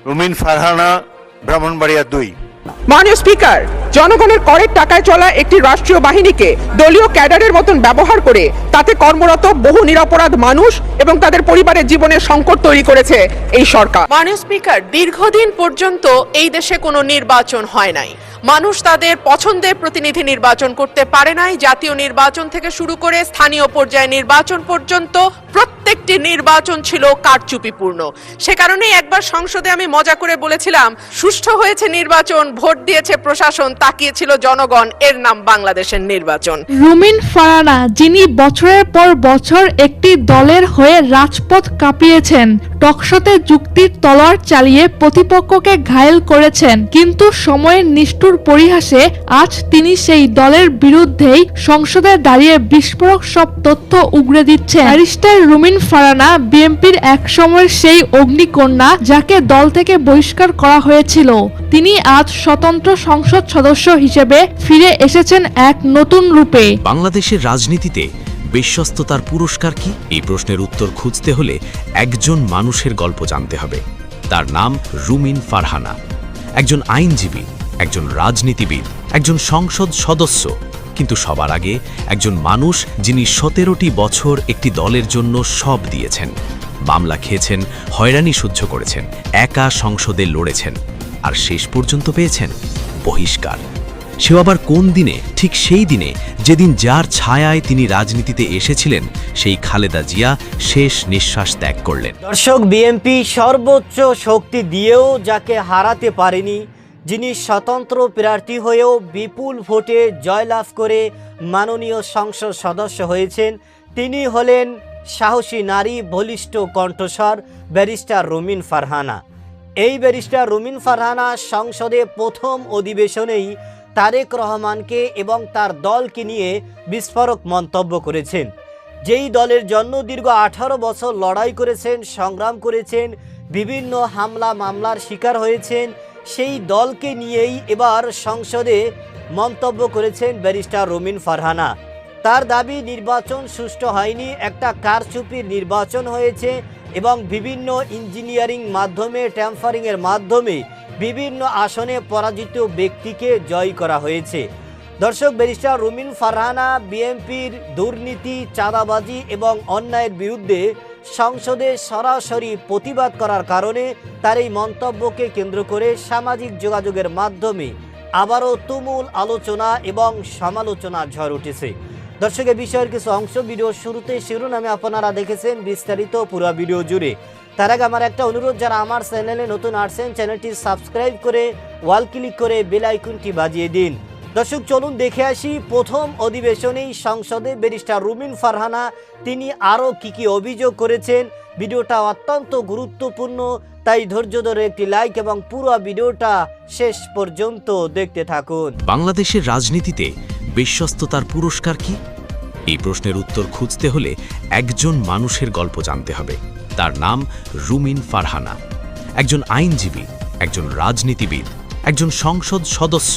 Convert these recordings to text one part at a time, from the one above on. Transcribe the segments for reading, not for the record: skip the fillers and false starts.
রুমিন ফারহানা, ব্রাহ্মণবাড়িয়া 2। মাননীয় স্পিকার, জনগণের করের টাকায় চলা একটি রাষ্ট্রীয় বাহিনীকে দলীয় ক্যাডারের মতন ব্যবহার করে তাতে কর্মরত বহু নিরপরাধ মানুষ এবং তাদের পরিবারের জীবনের সংকট তৈরি করেছে এই সরকার। মাননীয় স্পিকার, দীর্ঘদিন পর্যন্ত এই দেশে কোনো নির্বাচন হয় নাই। মানুষ তাদের পছন্দের প্রতিনিধি নির্বাচন করতে পারে নাই। জাতীয় নির্বাচন থেকে শুরু করে স্থানীয় পর্যায়ে নির্বাচন পর্যন্ত প্রত্যেকটি নির্বাচন ছিল কারচুপিপূর্ণ। সে কারণেই একবার সংসদে আমি মজা করে বলেছিলাম, সুষ্ঠু হয়েছে নির্বাচন, ভোট দিয়েছে প্রশাসন, তাকিয়েছিল জনগণ, এর নাম বাংলাদেশের নির্বাচন। রুমিন ফারহানা, যিনি বছরের পর বছর একটি দলের হয়ে রাজপথ কাঁপিয়েছেন, টকশোতে যুক্তির তলোয়ার চালিয়ে প্রতিপক্ষকে ঘায়েল করেছেন, কিন্তু সময়ের নিষ্ঠুর পরিহাসে আজ তিনি সেই দলের বিরুদ্ধেই সংসদে দাঁড়িয়ে বিস্ফোরক সব তথ্য উগরে দিচ্ছেন। ব্যারিস্টার রুমিন ফারহানা বিএনপির এক সময়ের সেই অগ্নিকন্যা, যাকে দল থেকে বহিষ্কার করা হয়েছিল। তিনি আজ স্বতন্ত্র সংসদ সদস্য হিসেবে ফিরে এসেছেন এক নতুন রূপে। বাংলাদেশের রাজনীতিতে বিশ্বস্ততার পুরস্কার কি? এই প্রশ্নের উত্তর খুঁজতে হলে একজন মানুষের গল্প জানতে হবে। তার নাম রুমিন ফারহানা, একজন আইনজীবী, একজন রাজনীতিবিদ, একজন সংসদ সদস্য, কিন্তু সবার আগে একজন মানুষ যিনি 17টি বছর একটি দলের জন্য সব দিয়েছেন। মামলা খেয়েছেন, হয়রানি সহ্য করেছেন, একা সংসদে লড়েছেন, আর শেষ পর্যন্ত পেয়েছেন বহিষ্কার। সেও আবার কোন দিনে? ঠিক সেই দিনে যেদিন যার ছায়ায় তিনি রাজনীতিতে এসেছিলেন, সেই খালেদা জিয়া শেষ নিঃশ্বাস ত্যাগ করলেন। দর্শক, বিএনপি সর্বোচ্চ শক্তি দিয়েও যাকে হারাতে পারেনি, যিনি স্বতন্ত্র প্রার্থী হয়েও বিপুল ভোটে জয়লাভ করে মাননীয় সংসদ সদস্য হয়েছেন, তিনি হলেন সাহসী নারী, বলিষ্ঠ কণ্ঠস্বর ব্যারিস্টার রুমিন ফারহানা। এই ব্যারিস্টার রুমিন ফারহানা সংসদে প্রথম অধিবেশনেই তারেক রহমানকে এবং তার দলকে নিয়ে বিস্ফোরক মন্তব্য করেছেন। যেই দলের জন্য দীর্ঘ 18 বছর লড়াই করেছেন, সংগ্রাম করেছেন, বিভিন্ন হামলা মামলার শিকার হয়েছেন, সেই দলকে নিয়েই এবার সংসদে মন্তব্য করেছেন ব্যারিস্টার রুমিন ফারহানা। তার দাবি, নির্বাচন সুষ্ঠু হয়নি, একটা কারচুপির নির্বাচন হয়েছে এবং বিভিন্ন ইঞ্জিনিয়ারিং মাধ্যমে, ট্যাম্পারিংয়ের মাধ্যমে বিভিন্ন আসনে পরাজিত ব্যক্তিকে জয় করা হয়েছে। দর্শক, ব্যারিস্টার রুমিন ফারহানা বিএনপির দুর্নীতি, চাঁদাবাজি এবং অন্যায়ের বিরুদ্ধে সংসদে সরাসরি প্রতিবাদ করার কারণে তার এই মন্তব্যকে কেন্দ্র করে সামাজিক যোগাযোগের মাধ্যমে আবারও তুমুল আলোচনা এবং সমালোচনার ঝড় উঠেছে। দর্শক, এই বিষয়ের কিছু অংশ ভিডিওর শুরুতে শিরোনামে আপনারা দেখেছেন, বিস্তারিত পুরো ভিডিও জুড়ে। তার আগে আমার একটা অনুরোধ, যারা আমার চ্যানেলে নতুন আসছেন, চ্যানেলটি সাবস্ক্রাইব করে ওয়াল ক্লিক করে বেল আইকনটি বাজিয়ে দিন। দর্শক, চলুন দেখে আসি প্রথম অধিবেশনেই সংসদে ব্যারিস্টার রুমিন ফারহানা তিনি আরও কি অভিযোগ করেছেন। ভিডিওটা অত্যন্ত গুরুত্বপূর্ণ, তাই ধৈর্য ধরে একটি লাইক এবং পুরো ভিডিওটা শেষ পর্যন্ত দেখতে থাকুন। বাংলাদেশের রাজনীতিতে বিশ্বস্ততার পুরস্কার কি? এই প্রশ্নের উত্তর খুঁজতে হলে একজন মানুষের গল্প জানতে হবে। তার নাম রুমিন ফারহানা, একজন আইনজীবী, একজন রাজনীতিবিদ, একজন সংসদ সদস্য,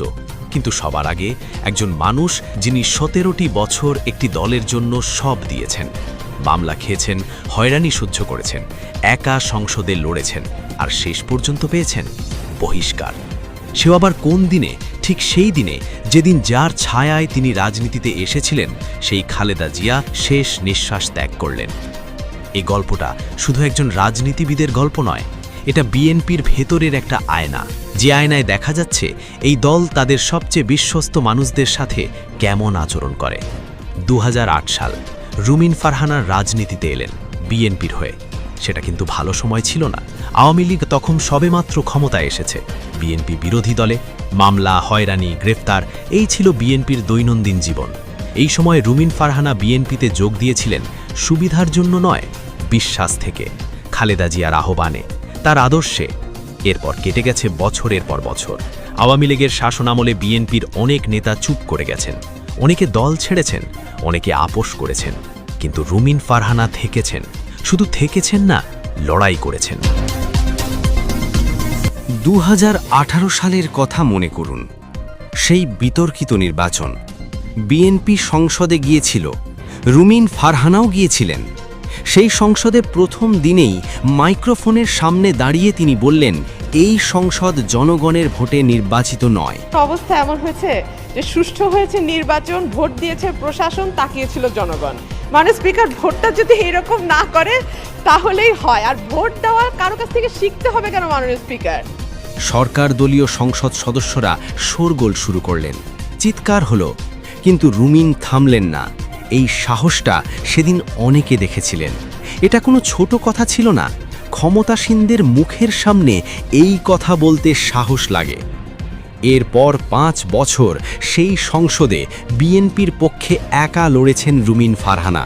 কিন্তু সবার আগে একজন মানুষ যিনি 17টি বছর একটি দলের জন্য সব দিয়েছেন। মামলা খেয়েছেন, হয়রানি সহ্য করেছেন, একা সংসদে লড়েছেন, আর শেষ পর্যন্ত পেয়েছেন বহিষ্কার। সেও আবার কোন দিনে? ঠিক সেই দিনে যেদিন যার ছায়ায় তিনি রাজনীতিতে এসেছিলেন, সেই খালেদা জিয়া শেষ নিঃশ্বাস ত্যাগ করলেন। এই গল্পটা শুধু একজন রাজনীতিবিদের গল্প নয়, এটা বিএনপির ভেতরের একটা আয়না, যে আয়নায় দেখা যাচ্ছে এই দল তাদের সবচেয়ে বিশ্বস্ত মানুষদের সাথে কেমন আচরণ করে। 2008 সাল রুমিন ফারহানার রাজনীতিতে এলেন বিএনপির হয়ে। সেটা কিন্তু ভালো সময় ছিল না। আওয়ামী লীগ তখন সবেমাত্র ক্ষমতায় এসেছে। বিএনপি বিরোধী দলে মামলা, হয়রানি, গ্রেফতার, এই ছিল বিএনপির দৈনন্দিন জীবন। এই সময় রুমিন ফারহানা বিএনপিতে যোগ দিয়েছিলেন সুবিধার জন্য নয়, বিশ্বাস থেকে, খালেদা জিয়ার আহ্বানে, তার আদর্শে। এরপর কেটে গেছে বছরের পর বছর। আওয়ামী লীগের শাসনামলে বিএনপির অনেক নেতা চুপ করে গেছেন, অনেকে দল ছেড়েছেন, অনেকে আপোষ করেছেন, কিন্তু রুমিন ফারহানা থেকেছেন। শুধু থেকেছেন না, লড়াই করেছেন। 2018 সালের কথা মনে করুন। সেই বিতর্কিত নির্বাচন। বিএনপি সংসদে গিয়েছিল, রুমিন ফারহানাও গিয়েছিলেন, সেই সংসদে প্রথম দিনেই মাইক্রোফোনের সামনে দাঁড়িয়ে তিনি বললেন, এই সংসদ জনগণের ভোটে নির্বাচিত নয়। অবস্থা এমন হয়েছে যে সুষ্ঠু হয়েছে নির্বাচন, ভোট দিয়েছে প্রশাসন, তাকিয়েছিল জনগণ। মানে স্পিকার ভোটটা যদি এরকম না করে তাহলেই হয়। আর ভোট দেওয়া কারো কাছ থেকে শিখতে হবে কেন মাননীয় স্পিকার? সরকার দলীয় সংসদ সদস্যরা শোরগোল শুরু করলেন, চিৎকার হলো, কিন্তু রুমিন থামলেন না। এই সাহসটা সেদিন অনেকে দেখেছিলেন। এটা কোনো ছোট কথা ছিল না। ক্ষমতাসীনদের মুখের সামনে এই কথা বলতে সাহস লাগে। এরপর 5 বছর সেই সংসদে বিএনপির পক্ষে একা লড়েছেন রুমিন ফারহানা।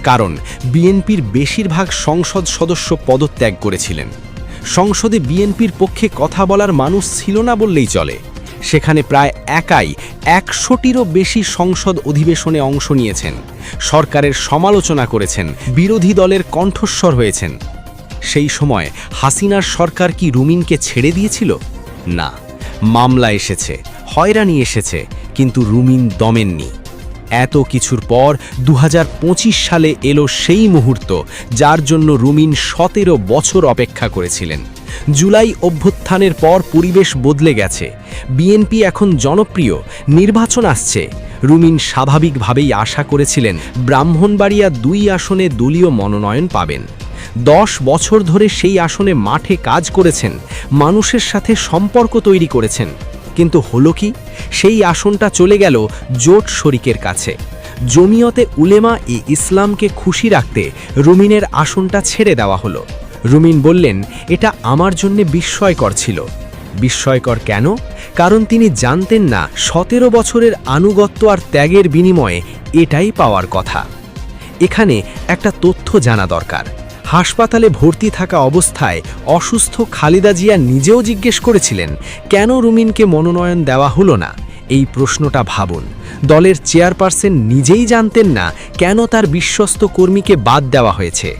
কারণ বিএনপির বেশিরভাগ সংসদ সদস্য পদত্যাগ করেছিলেন। সংসদে বিএনপির পক্ষে কথা বলার মানুষ ছিল না বললেই চলে। সেখানে প্রায় একাই 100টিরও বেশি সংসদ অধিবেশনে অংশ নিয়েছেন, সরকারের সমালোচনা করেছেন, বিরোধী দলের কণ্ঠস্বর হয়েছেন। সেই সময় হাসিনার সরকার কি রুমিনকে ছেড়ে দিয়েছিল? না, মামলা এসেছে, হয়রানি এসেছে, কিন্তু রুমিন দমেননি। এত কিছুর পর 2025 সালে এলো সেই মুহূর্ত যার জন্য রুমিন 17 বছর অপেক্ষা করেছিলেন। জুলাই অভ্যুত্থানের পর পরিবেশ বদলে গেছে। বিএনপি এখন জনপ্রিয়, নির্বাচন আসছে। রুমিন স্বাভাবিকভাবেই আশা করেছিলেন ব্রাহ্মণবাড়িয়া 2 আসনে দলীয় মনোনয়ন পাবেন। 10 বছর ধরে সেই আসনে মাঠে কাজ করেছেন, মানুষের সাথে সম্পর্ক তৈরি করেছেন। কিন্তু হলো কি? সেই আসনটা চলে গেল জোট শরিকের কাছে। জমিয়তে উলেমা ইসলামকে খুশি রাখতে রুমিনের আসনটা ছেড়ে দেওয়া হলো। রুমিন বললেন, এটা আমার জন্য বিস্ময়কর ছিল। বিস্ময়কর কেন? কারণ তিনি জানতেন না 17 বছরের আনুগত্য আর ত্যাগের বিনিময়ে এটাই পাওয়ার কথা। এখানে একটা তথ্য জানা দরকার। হাসপাতালে ভর্তি থাকা অবস্থায় অসুস্থ খালেদা জিয়া নিজেও জিজ্ঞেস করেছিলেন, কেন রুমিনকে মনোনয়ন দেওয়া হলো না? এই প্রশ্নটা ভাবুন। দলের চেয়ারপারসন নিজেই জানতেন না কেন তার বিশ্বস্ত কর্মীকে বাদ দেওয়া হয়েছে।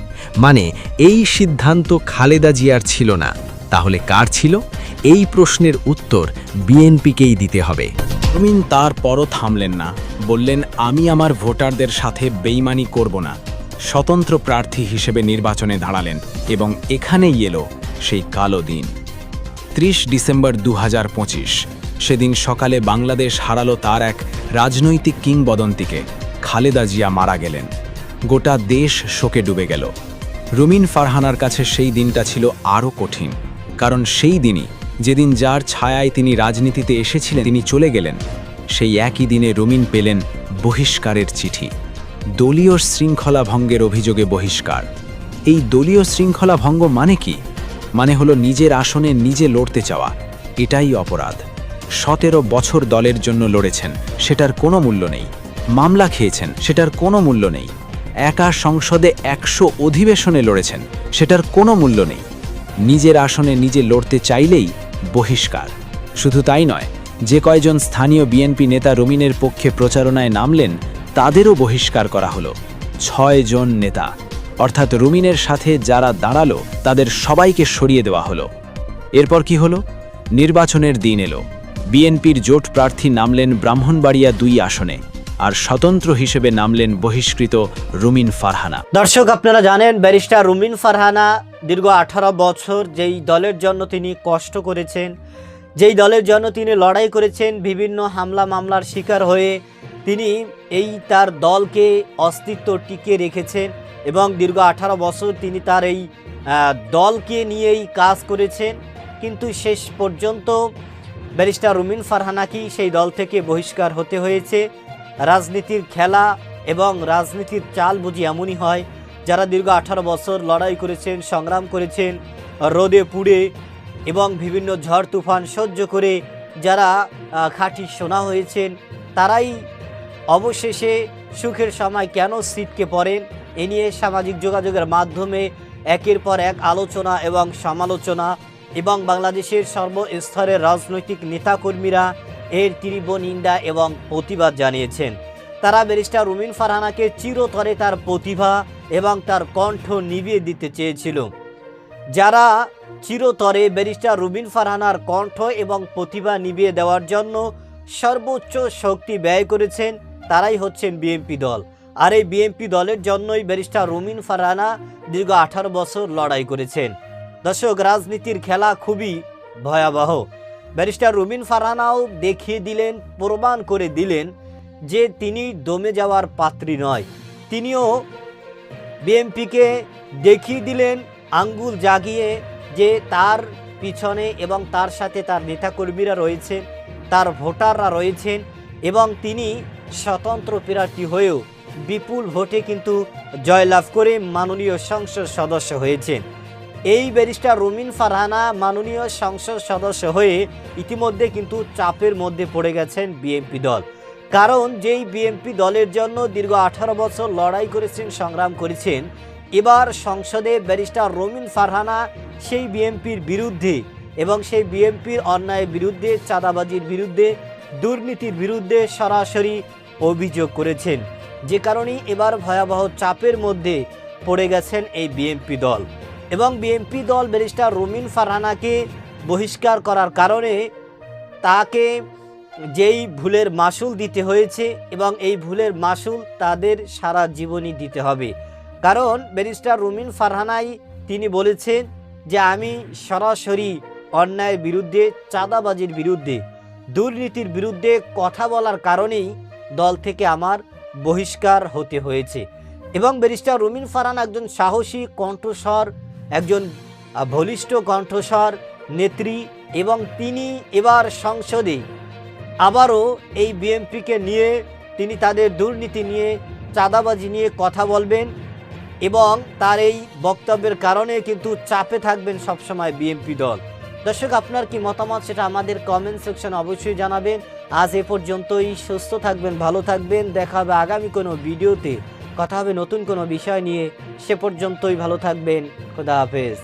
মানে এই সিদ্ধান্ত খালেদা জিয়ার ছিল না, তাহলে কার ছিল? এই প্রশ্নের উত্তর বিএনপিকেই দিতে হবে। রুমিন তারপরও থামলেন না, বললেন, আমি আমার ভোটারদের সাথে বেইমানি করব না। স্বতন্ত্র প্রার্থী হিসেবে নির্বাচনে দাঁড়ালেন এবং এখানেই এলো সেই কালো দিন। 30 ডিসেম্বর 2025। সেদিন সকালে বাংলাদেশ হারালো তার এক রাজনৈতিক কিংবদন্তিকে। খালেদা জিয়া মারা গেলেন। গোটা দেশ শোকে ডুবে গেল। রুমিন ফারহানার কাছে সেই দিনটা ছিল আরও কঠিন, কারণ সেই দিনই যেদিন যার ছায়ায় তিনি রাজনীতিতে এসেছিলেন তিনি চলে গেলেন। সেই একই দিনে রুমিন পেলেন বহিষ্কারের চিঠি। দলীয় শৃঙ্খলা ভঙ্গের অভিযোগে বহিষ্কার। এই দলীয় শৃঙ্খলা ভঙ্গ মানে কি? মানে হলো নিজের আসনে নিজে লড়তে চাওয়া। এটাই অপরাধ। 17 বছর দলের জন্য লড়েছেন, সেটার কোনো মূল্য নেই। মামলা খেয়েছেন, সেটার কোনো মূল্য নেই। একা সংসদে 100 অধিবেশনে লড়েছেন, সেটার কোনো মূল্য নেই। নিজের আসনে নিজে লড়তে চাইলেই বহিষ্কার। শুধু তাই নয়, যে কয়জন স্থানীয় বিএনপি নেতা রুমিনের পক্ষে প্রচারণায় নামলেন তাদেরও বহিষ্কার করা হলো। 6 জন নেতা, অর্থাৎ রুমিনের সাথে যারা দাঁড়ালো তাদের সবাইকে সরিয়ে দেওয়া হলো। এরপর কি হলো? নির্বাচনের দিন এলো। বিএনপির জোট প্রার্থী নামলেন ব্রাহ্মণবাড়িয়া 2 আসনে, আর স্বতন্ত্র হিসেবে নামলেন বহিষ্কৃত রুমিন ফারহানা। দর্শক, আপনারা জানেন ব্যারিস্টার রুমিন ফারহানা দীর্ঘ 18 বছর যেই দলের জন্য তিনি কষ্ট করেছেন, যেই দলের জন্য তিনি লড়াই করেছেন, বিভিন্ন হামলা মামলার শিকার হয়ে তিনি তার দলকে অস্তিত্ব টিকিয়ে রেখেছেন এবং দীর্ঘ 18 বছর তিনি তার এই দলকে নিয়েই কাজ করেছেন। কিন্তু শেষ পর্যন্ত ব্যারিস্টার রুমিন ফারহানাকেই সেই দল থেকে বহিষ্কার হতে হয়েছে। রাজনীতির খেলা এবং রাজনীতির চাল বুঝি এমনই হয়। যারা দীর্ঘ 18 বছর লড়াই করেছেন, সংগ্রাম করেছেন, রোদে পুড়ে এবং বিভিন্ন ঝড় তুফান সহ্য করে যারা খাঁটি সোনা হয়েছেন, তারাই অবশেষে সুখের সময় কেন ছিটকে পড়েন, এ নিয়ে সামাজিক যোগাযোগের মাধ্যমে একের পর এক আলোচনা এবং সমালোচনা এবং বাংলাদেশের সর্বস্তরের রাজনৈতিক নেতাকর্মীরা এর তীব্র নিন্দা এবং প্রতিবাদ জানিয়েছেন। তারা ব্যারিস্টার রুমিন ফারহানাকে চিরতরে তার প্রতিভা এবং তার কণ্ঠ নিভিয়ে দিতে চেয়েছিল। যারা চিরতরে ব্যারিস্টার রুমিন ফারহানার কণ্ঠ এবং প্রতিভা নিভিয়ে দেওয়ার জন্য সর্বোচ্চ শক্তি ব্যয় করেছেন, তারাই হচ্ছেন বিএনপি দল। আর এই বিএনপি দলের জন্যই ব্যারিস্টার রুমিন ফারহানা দীর্ঘ 18 বছর লড়াই করেছেন। দর্শক, রাজনীতির খেলা খুবই ভয়াবহ। ব্যারিস্টার রুমিন ফারহানাও দেখিয়ে দিলেন, প্রমাণ করে দিলেন যে তিনি দমে যাওয়ার পাত্রী নয়। তিনিও বিএনপিকে দেখিয়ে দিলেন আঙ্গুল জাগিয়ে যে তার পিছনে এবং তার সাথে তার নেতাকর্মীরা রয়েছে, তার ভোটাররা রয়েছেন এবং তিনি স্বতন্ত্র প্রার্থী হয়েও বিপুল ভোটে কিন্তু জয়লাভ করে মাননীয় সংসদ সদস্য হয়েছেন। এই ব্যারিস্টার রুমিন ফারহানা মাননীয় সংসদ সদস্য হয়ে ইতিমধ্যে কিন্তু চাপের মধ্যে পড়ে গেছেন বিএনপি দল। কারণ যেই বিএনপি দলের জন্য দীর্ঘ 18 বছর লড়াই করেছেন, সংগ্রাম করেছেন, এবার সংসদে ব্যারিস্টার রুমিন ফারহানা সেই বিএনপির বিরুদ্ধে এবং সেই বিএনপির অন্যায়ের বিরুদ্ধে, চাঁদাবাজির বিরুদ্ধে, দুর্নীতির বিরুদ্ধে সরাসরি অভিযোগ করেছেন, যে কারণেই এবার ভয়াবহ চাপের মধ্যে পড়ে গেছেন এই বিএনপি দল। এবং বিএনপি দল ব্যারিস্টার রুমিন ফারহানাকে বহিষ্কার করার কারণে তাকে যেই ভুলের মাসুল দিতে হয়েছে এবং এই ভুলের মাসুল তাদের সারা জীবনই দিতে হবে। কারণ ব্যারিস্টার রুমিন ফারহানাই তিনি বলেছেন যে আমি সরাসরি অন্যায়ের বিরুদ্ধে, চাঁদাবাজির বিরুদ্ধে, দুর্নীতির বিরুদ্ধে কথা বলার কারণেই দল থেকে আমার বহিষ্কার হতে হয়েছে। এবং ব্যারিস্টার রুমিন ফারহানা একজন সাহসী কণ্ঠস্বর, একজন বলিষ্ঠ কণ্ঠস্বর নেত্রী এবং তিনি এবার সংসদে আবারও এই বিএনপিকে নিয়ে, তিনি তাদের দুর্নীতি নিয়ে, চাঁদাবাজি নিয়ে কথা বলবেন এবং তার এই বক্তব্যের কারণে কিন্তু চাপে থাকবেন সবসময় বিএনপি দল। দর্শক, আপনার কি মতামত সেটা আমাদের কমেন্ট সেকশনে অবশ্যই জানাবেন। আজ এ পর্যন্তই। সুস্থ থাকবেন, ভালো থাকবেন। দেখা হবে আগামী কোনো ভিডিওতে, কথা হবে নতুন কোনো বিষয় নিয়ে। সে পর্যন্তই ভালো থাকবেন। খোদা হাফেজ।